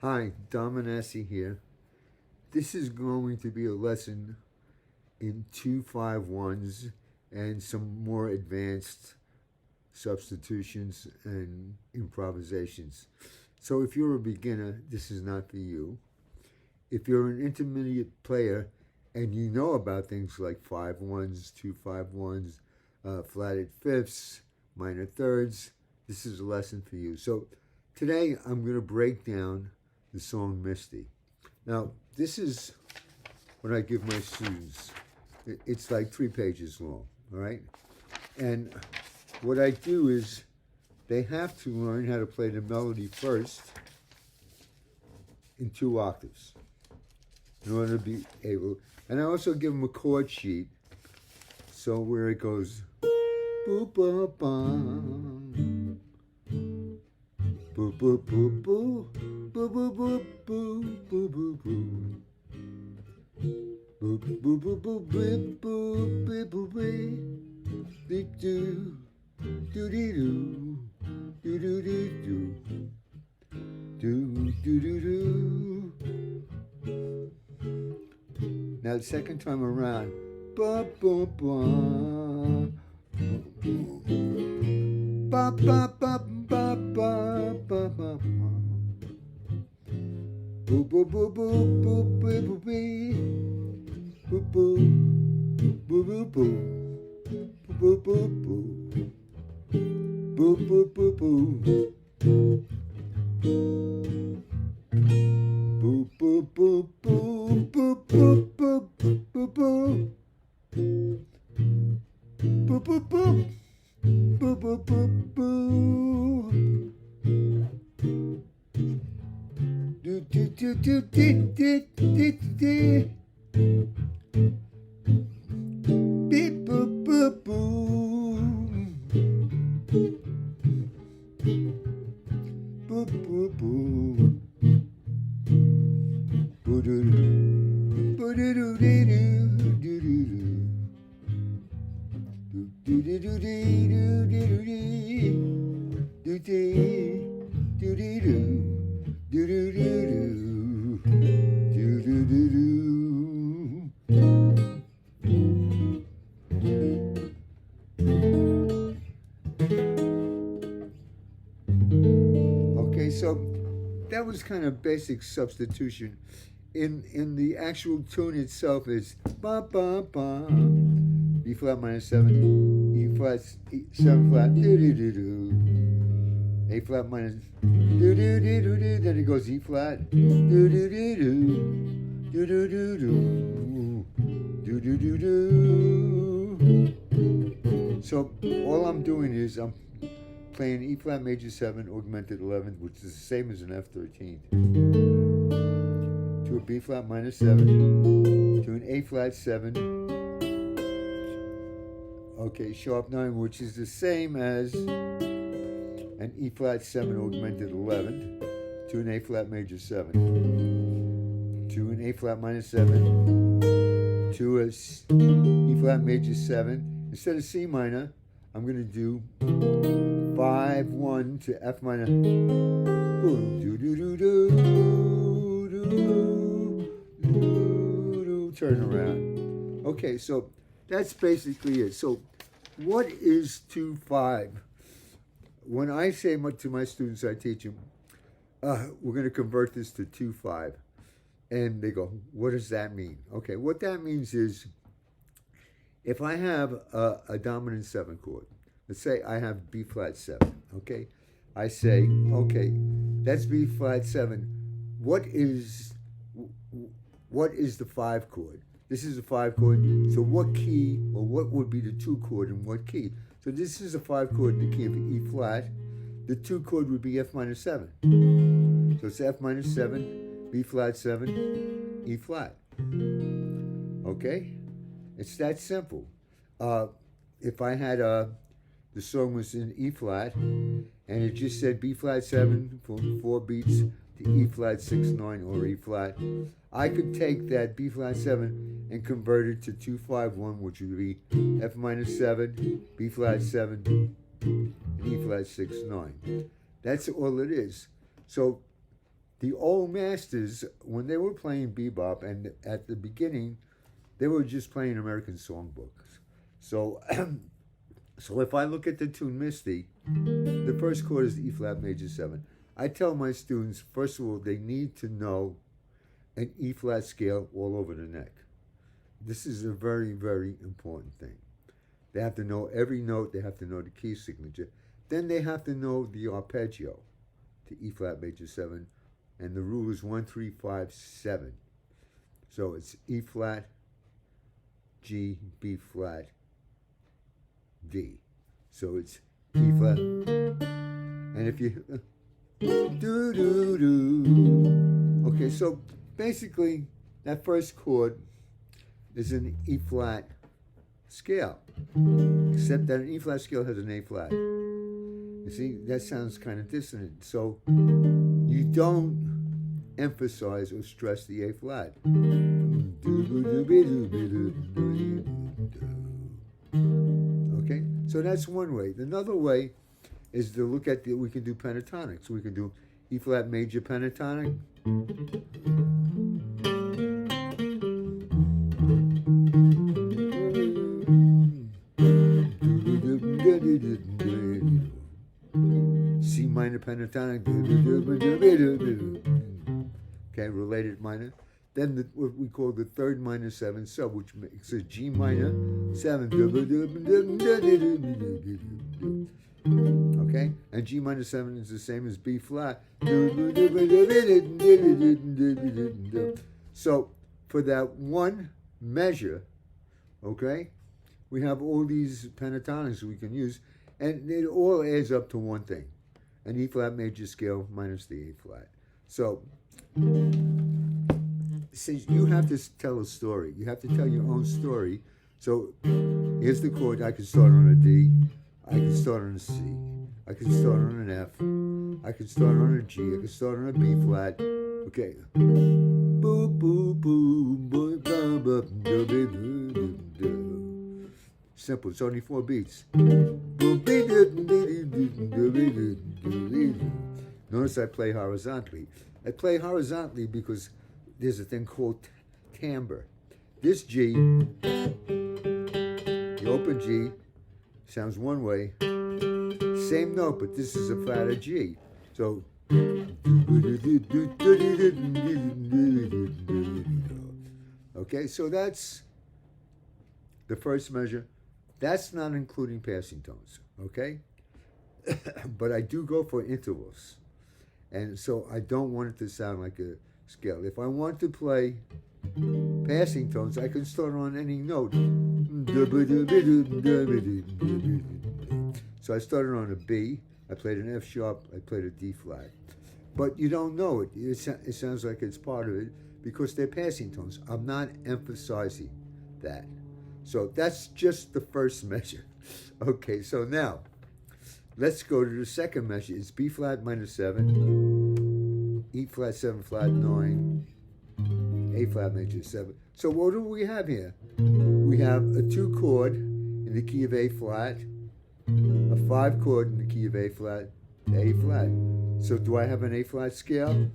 Hi, Minasi here. This is going to be a lesson in 2-5-1s and some more advanced substitutions and improvisations. So if you're a beginner, this is not for you. If you're an intermediate player and you know about things like 5-1s, 2-5-1s, flatted fifths, minor thirds, this is a lesson for you. So today I'm going to break down the song Misty. Now, this is what I give my students. It's like 3 pages long, all right? And what I do is they have to learn how to play the melody first in 2 octaves in order to be able. And I also give them a chord sheet, so where it goes, boop, ba, bum, boo, boo, boo, boo, boo, boo, boo, boo, boo, boo, boo. Boop boop boop boop boop boop boop boop boop doo doo doo doo doo doo doo doo doo doo doo. Now the second time around, ba ba ba ba ba ba ba ba ba ba. Boo boo boo boo boo boo boo boo. Boo boo, boo boo boo, boo boo boo, boo boo boo boo, boo boo boo boo, boo boo boo, boo boo, boo boo boo, boo boo boo boo, do do do do do do do do. Beep boop boop boom. Boop boop boop. Boo doo doo. Boo doo doo doo doo doo doo. Doo doo doo doo doo doo doo. Doo doo doo doo doo. Doo doo doo doo. Doo doo doo doo. Okay, so that was kind of basic substitution. In the actual tune itself is ba ba ba, B flat minus 7, E flat 7 flat, do do do do, A flat minus do do do do do, then it goes E flat, do do do do, do do do do, do do do do. So all I'm doing is I'm playing E flat major 7 augmented 11th, which is the same as an F13th, to a B flat minus 7, to an A flat 7, okay, sharp 9, which is the same as an E flat 7 augmented 11th, to an A flat major 7, to an A flat minus 7, to a E flat major 7. Instead of C minor, I'm going to do 5-1 to F minor. Boom, do do do do do do. Turn around. Okay, so that's basically it. So, what is 2-5? When I say to my students, I teach them, we're going to convert this to 2-5, and they go, "What does that mean?" Okay, what that means is, if I have a dominant 7 chord. Let's say I have B flat 7, okay? I say, okay, that's B flat 7. What is the 5 chord? This is a 5 chord, so what key, or what would be the 2 chord in what key? So this is a 5 chord in the key of E flat. The 2 chord would be F minor 7. So it's F minor 7, B flat 7, E flat. Okay? It's that simple. If I had the song was in E flat, and it just said B flat 7 for 4 beats to E flat 6-9 or E flat, I could take that B flat 7 and convert it to 2-5-1, which would be F minor 7, B flat 7, and E flat 6-9. That's all it is. So The old masters, when they were playing bebop, and at the beginning, they were just playing American songbooks. So, so if I look at the tune Misty, the first chord is E flat major 7. I tell my students, first of all, they need to know an E flat scale all over the neck. This is a very, very important thing. They have to know every note, they have to know the key signature. Then they have to know the arpeggio to E flat major 7. And the rule is 1, 3, 5, 7. So it's E flat, G, B flat, D. So it's E flat. And if you do do do. Okay, so basically that first chord is an E flat scale, except that an E flat scale has an A flat. You see, that sounds kind of dissonant. So you don't emphasize or stress the A flat. Okay, so that's one way. Another way is to look at we can do pentatonics. We can do E flat major pentatonic. C minor pentatonic. Okay, related minor. Then what we call the third minor 7 sub, which makes a G minor 7. Okay, and G minor 7 is the same as B flat. So for that one measure, okay, we have all these pentatonics we can use, and it all adds up to one thing, an E flat major scale minus the A flat. So since you have to tell a story, you have to tell your own story. So here's the chord. I can start on a D, I can start on a C, I can start on an F, I can start on a G, I can start on a B flat. Okay. Boo boo boo boo boo boo boo boo. Simple. It's only 4 beats. Notice I play horizontally. I play horizontally because there's a thing called timbre. This G, the open G, sounds one way. Same note, but this is a flatter G. So, okay, so that's the first measure. That's not including passing tones, okay? But I do go for intervals. And so I don't want it to sound like a scale. If I want to play passing tones, I can start on any note. So I started on a B, I played an F sharp, I played a D flat. But you don't know it. It sounds like it's part of it because they're passing tones. I'm not emphasizing that. So that's just the first measure. Okay, so now let's go to the second measure. It's B flat minor 7, E flat 7 flat 9, A flat major 7. So what do we have here? We have a 2 chord in the key of A flat, a 5 chord in the key of A flat, A flat. So do I have an A flat scale?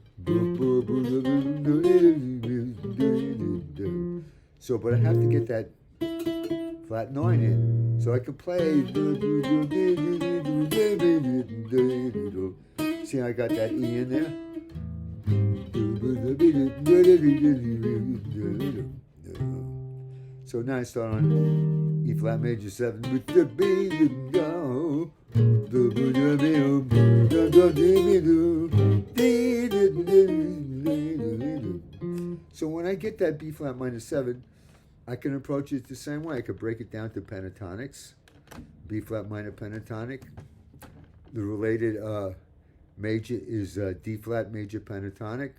So, but I have to get that flat 9 in. So I could play. See, I got that E in there. So now I start on E flat major 7 with the B go. So when I get that B flat minor 7, I can approach it the same way. I could break it down to pentatonics, B flat minor pentatonic. The related major is D flat major pentatonic,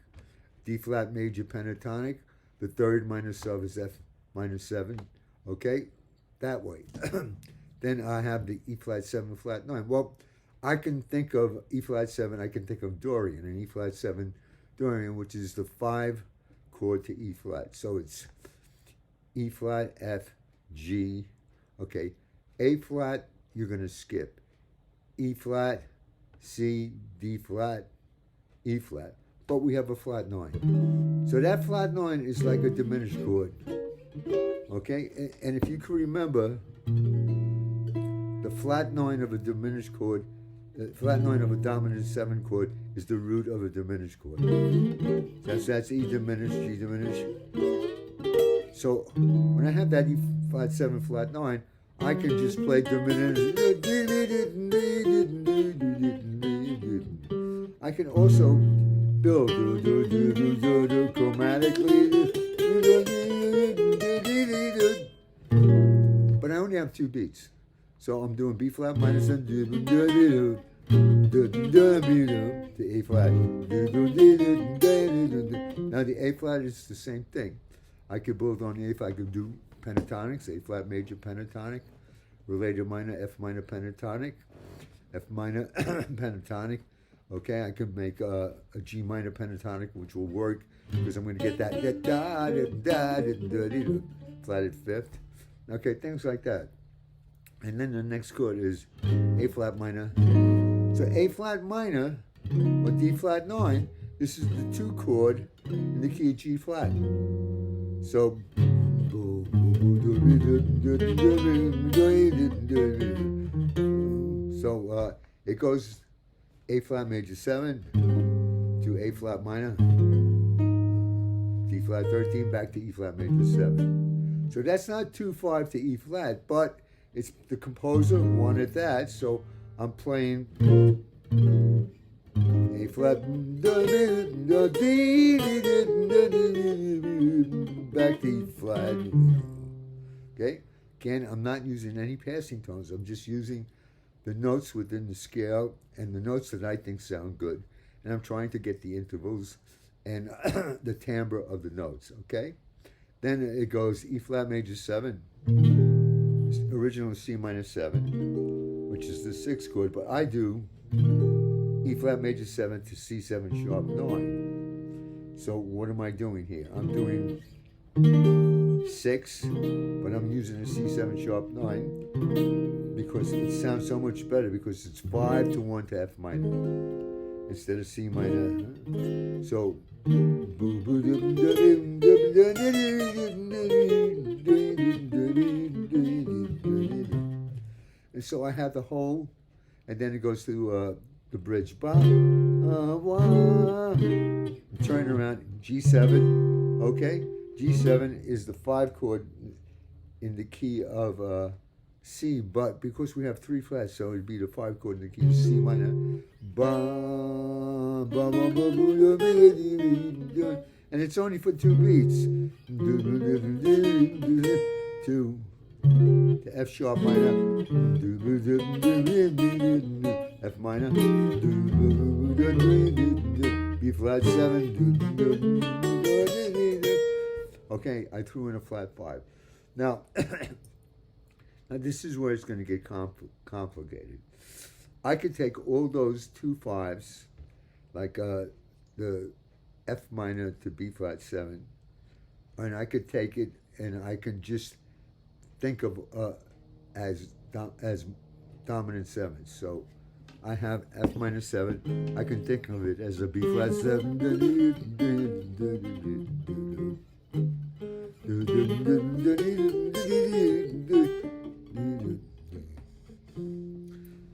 D flat major pentatonic. The third minor sub is F minor 7. Okay, that way. Then I have the E flat 7 flat 9. Well, I can think of E flat 7. I can think of Dorian, an E flat 7 Dorian, which is the 5 chord to E flat. So it's E flat, F, G. Okay, A flat, you're going to skip. E flat, C, D flat, E flat. but we have a flat 9. So that flat 9 is like a diminished chord. Okay? And if you can remember, the flat 9 of a diminished chord, the flat 9 of a dominant 7 chord is the root of a diminished chord. That's E diminished, G diminished. So when I have that E flat 7 flat 9, I can just play diminished. I can also build chromatically, but I only have 2 beats. So I'm doing B flat minus to A flat. Now the A flat is the same thing. I could build on the A flat. I could do pentatonics, A flat major pentatonic, related minor, F minor pentatonic, F minor pentatonic. Okay, I could make a G minor pentatonic, which will work because I'm going to get that flatted 5th. Okay, things like that. And then the next chord is A flat minor. So A flat minor or D flat 9, this is the 2 chord in the key of G flat. So it goes A flat major 7 to A flat minor, D flat 13 back to E flat major 7. So that's not 2-5 to E flat, but it's the composer wanted that, so I'm playing A flat back to E flat. Okay? Again, I'm not using any passing tones. I'm just using the notes within the scale and the notes that I think sound good. And I'm trying to get the intervals and the timbre of the notes, okay? Then it goes E flat major 7, original C minor 7, which is the 6th chord, but I do E flat major 7 to C7 sharp 9. So what am I doing here? I'm doing 6, but I'm using a C7 sharp 9 because it sounds so much better because it's 5 to 1 to F minor instead of C minor. So and so I have the whole, and then it goes to the bridge. Turn around, G7, okay? G7 is the 5 chord in the key of C, but because we have 3 flats, so it'd be the 5 chord in the key of C minor. And it's only for 2 beats. To F sharp minor, F minor, B flat 7. Okay, I threw in a flat 5. Now, now this is where it's going to get complicated. I could take all those 2 5s, like the F minor to B flat 7, and I could take it and I can just think of as dominant 7. So I have F minor 7. I can think of it as a B flat 7.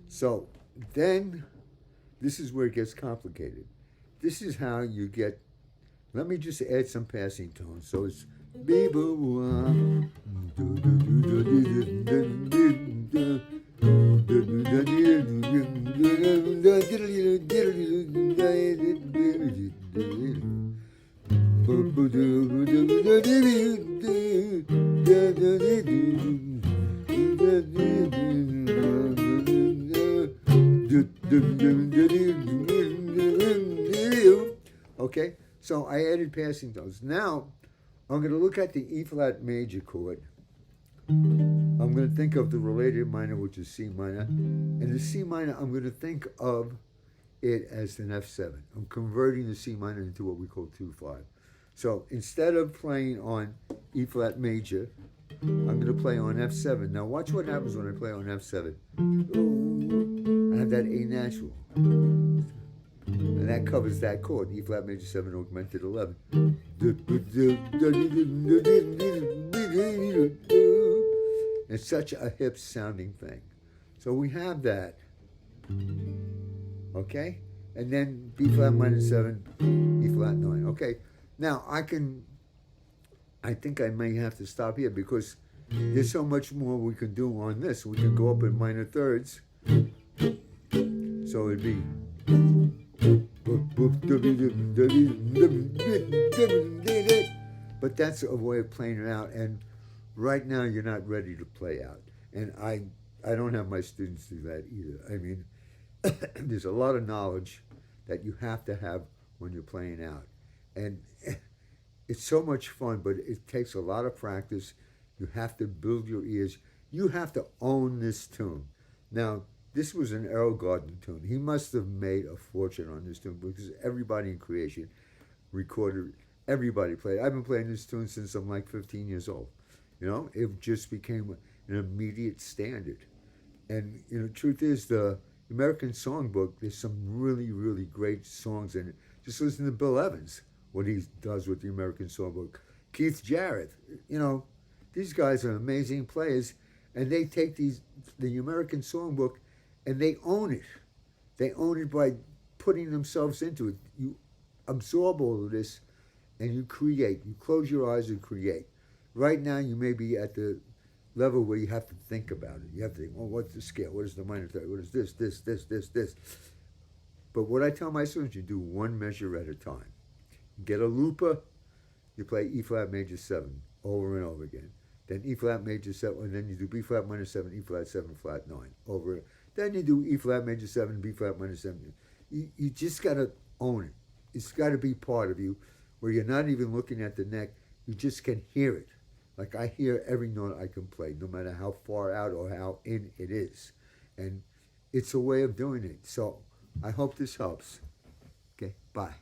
So then this is where it gets complicated. This is how you get, let me just add some passing tones. So it's B boo. Okay, so I added passing tones. Now I'm going to look at the E flat major chord. I'm going to think of the related minor, which is C minor. And the C minor, I'm going to think of it as an F7. I'm converting the C minor into what we call 2-5. So instead of playing on E flat major, I'm going to play on F7. Now watch what happens when I play on F7. I have that A natural. And that covers that chord, E flat major 7 augmented 11. It's such a hip sounding thing. So we have that. Okay? And then B flat minor 7, E flat 9. Okay? Now I think I may have to stop here because there's so much more we can do on this. We can go up in minor thirds. So it'd be. But that's a way of playing it out. And right now you're not ready to play out. And I don't have my students do that either. I mean, there's a lot of knowledge that you have to have when you're playing out. And it's so much fun, but it takes a lot of practice. You have to build your ears. You have to own this tune. Now, this was an Erroll Gardner tune. He must have made a fortune on this tune because everybody in creation recorded, everybody played. I've been playing this tune since I'm like 15 years old. You know, it just became an immediate standard. And, you know, truth is, the American Songbook, there's some really, really great songs in it. Just listen to Bill Evans, what he does with the American Songbook. Keith Jarrett, you know, these guys are amazing players, and they take the American Songbook and they own it. They own it by putting themselves into it. You absorb all of this and you create. You close your eyes and create. Right now you may be at the level where you have to think about it. You have to think, well, what's the scale? What is the minor third? What is this? But what I tell my students, you do one measure at a time. Get a looper, you play E flat major 7 over and over again. Then E flat major 7, and then you do B flat minor 7, E flat 7, flat 9 over. Then you do E flat major 7, B flat minor 7. You just got to own it. It's got to be part of you where you're not even looking at the neck. You just can hear it. Like I hear every note I can play, no matter how far out or how in it is. And it's a way of doing it. So I hope this helps. Okay, bye.